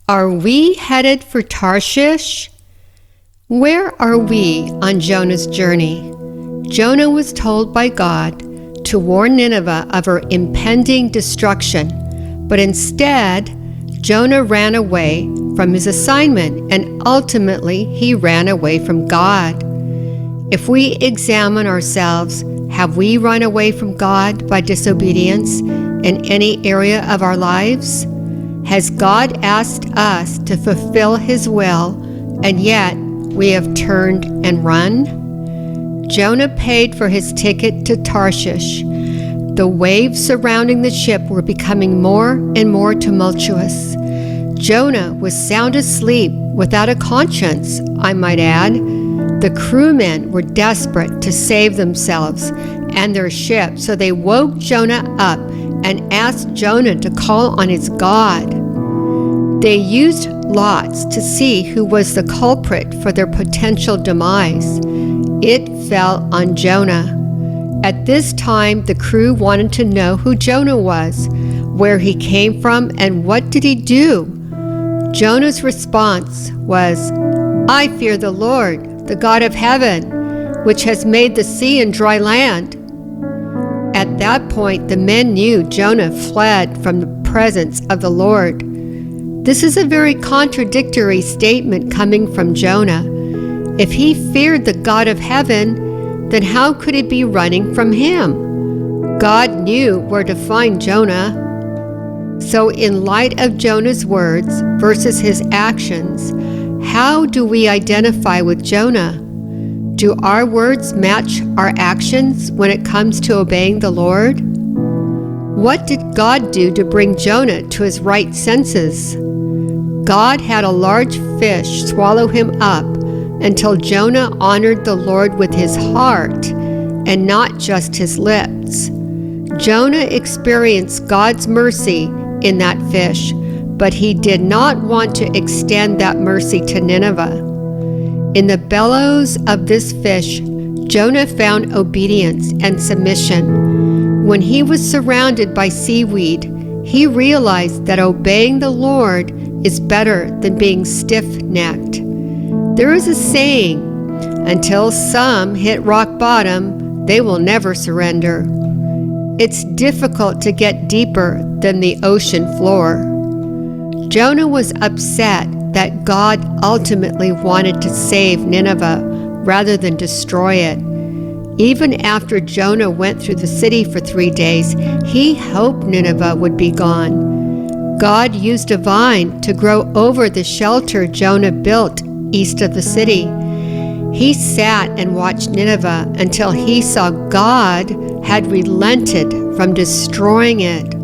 Are we headed for Tarshish? Where are we on Jonah's journey? Jonah was told by God to warn Nineveh of her impending destruction, but instead, Jonah ran away from his assignment, and ultimately he ran away from God. If we examine ourselves, have we run away from God by disobedience in any area of our lives? Has God asked us to fulfill His will, and yet we have turned and run? Jonah paid for his ticket to Tarshish. The waves surrounding the ship were becoming more and more tumultuous. Jonah was sound asleep without a conscience, I might add. The crewmen were desperate to save themselves and their ship, so they woke Jonah up and asked Jonah to call on his God. They used lots to see who was the culprit for their potential demise. It fell on Jonah. At this time, the crew wanted to know who Jonah was, where he came from, and what did he do. Jonah's response was, "I fear the Lord, the God of heaven, which has made the sea and dry land." At that point, the men knew Jonah fled from the presence of the Lord. This is a very contradictory statement coming from Jonah. If he feared the God of heaven, then how could he be running from him? God knew where to find Jonah. So in light of Jonah's words versus his actions, how do we identify with Jonah? Do our words match our actions when it comes to obeying the Lord? What did God do to bring Jonah to his right senses? God had a large fish swallow him up until Jonah honored the Lord with his heart and not just his lips. Jonah experienced God's mercy in that fish, but he did not want to extend that mercy to Nineveh. In the bellows of this fish, Jonah found obedience and submission. When he was surrounded by seaweed, he realized that obeying the Lord is better than being stiff-necked. There is a saying, until some hit rock bottom, they will never surrender. It's difficult to get deeper than the ocean floor. Jonah was upset that God ultimately wanted to save Nineveh rather than destroy it. Even after Jonah went through the city for 3 days, he hoped Nineveh would be gone. God used a vine to grow over the shelter Jonah built east of the city. He sat and watched Nineveh until he saw God had relented from destroying it.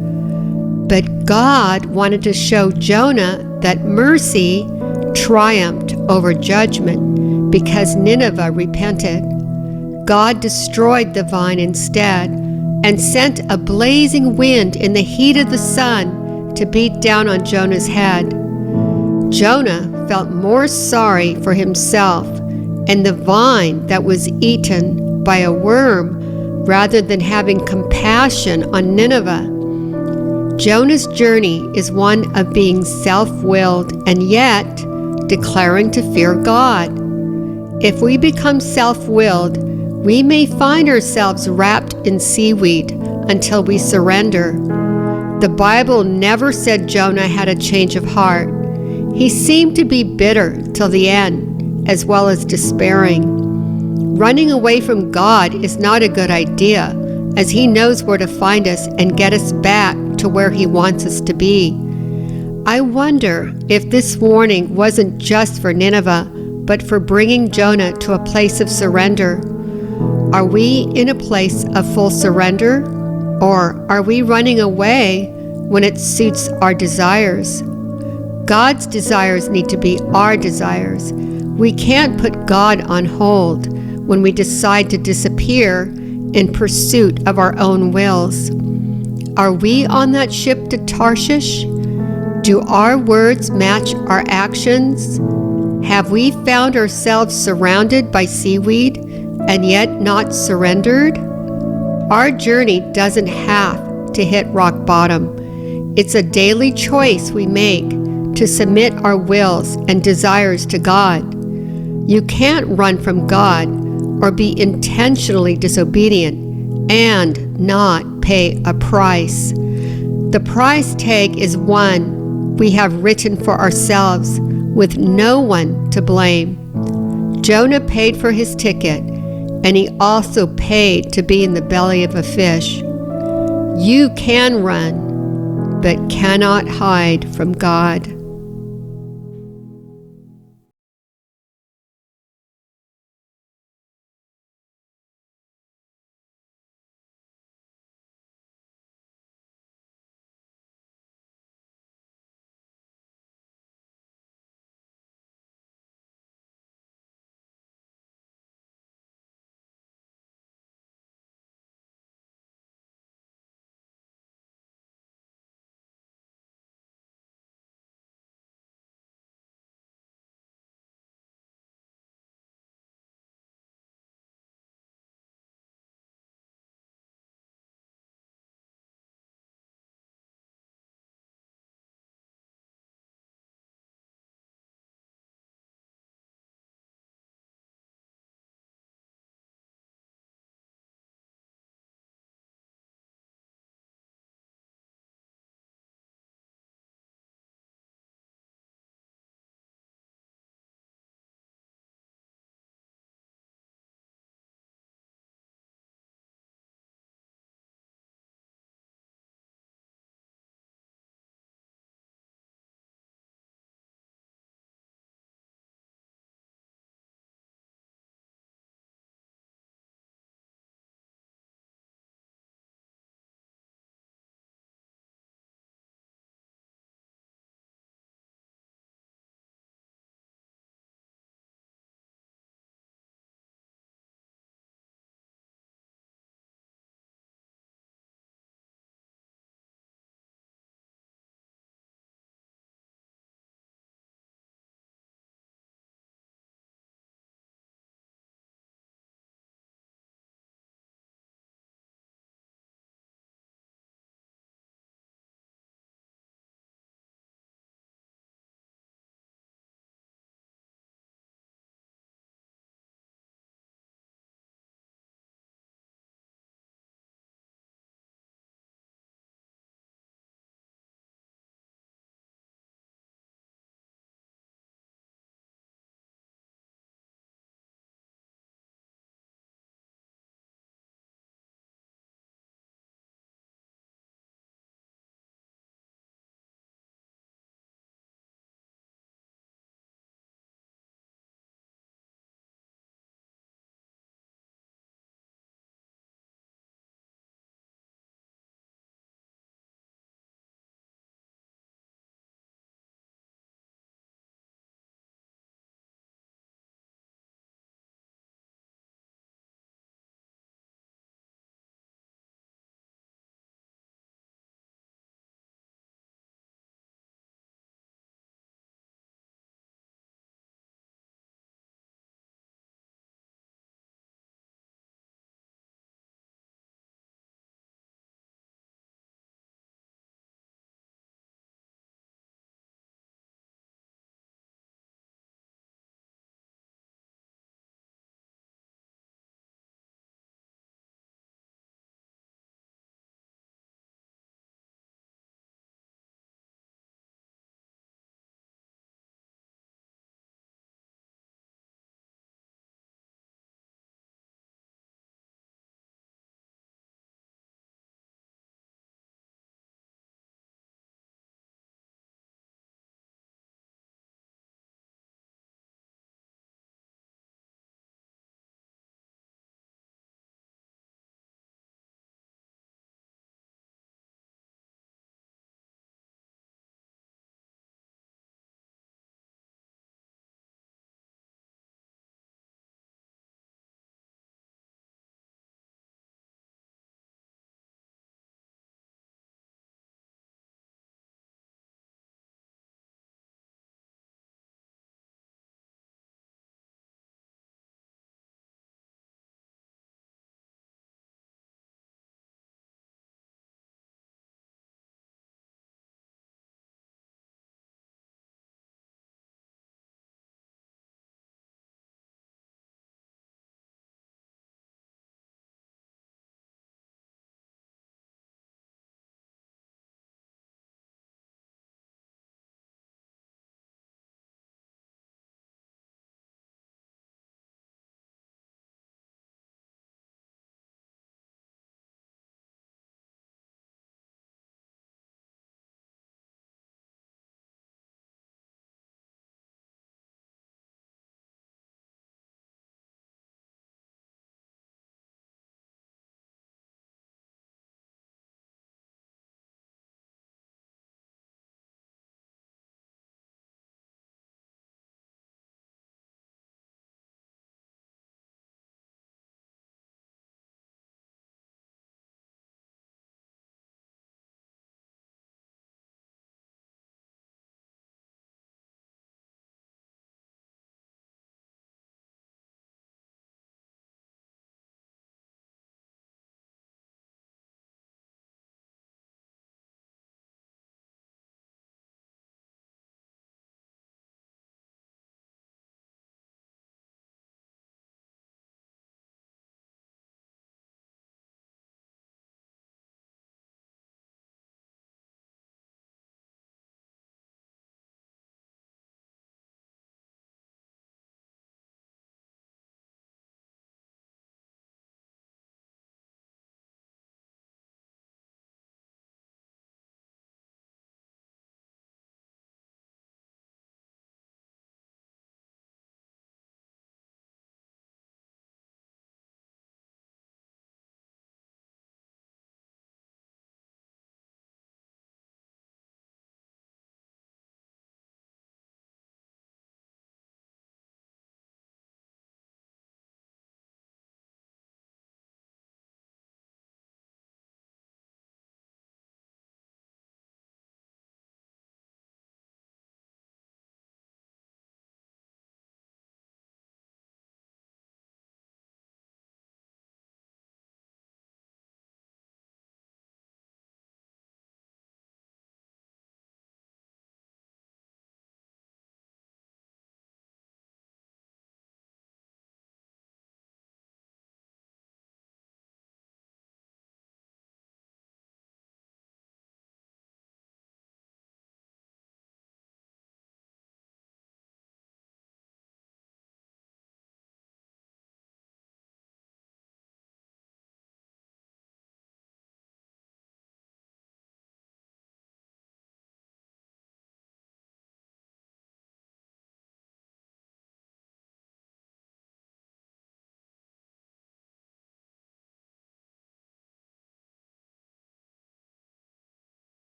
But God wanted to show Jonah that mercy triumphed over judgment because Nineveh repented. God destroyed the vine instead and sent a blazing wind in the heat of the sun to beat down on Jonah's head. Jonah felt more sorry for himself and the vine that was eaten by a worm rather than having compassion on Nineveh. Jonah's journey is one of being self-willed and yet declaring to fear God. If we become self-willed, we may find ourselves wrapped in seaweed until we surrender. The Bible never said Jonah had a change of heart. He seemed to be bitter till the end, as well as despairing. Running away from God is not a good idea, as He knows where to find us and get us back to where He wants us to be. I wonder if this warning wasn't just for Nineveh, but for bringing Jonah to a place of surrender. Are we in a place of full surrender, or are we running away when it suits our desires? God's desires need to be our desires. We can't put God on hold when we decide to disappear in pursuit of our own wills. Are we on that ship to Tarshish? Do our words match our actions? Have we found ourselves surrounded by seaweed and yet not surrendered? Our journey doesn't have to hit rock bottom. It's a daily choice we make to submit our wills and desires to God. You can't run from God or be intentionally disobedient and not pay a price. The price tag is one we have written for ourselves with no one to blame. Jonah paid for his ticket, and he also paid to be in the belly of a fish. You can run, but cannot hide from God.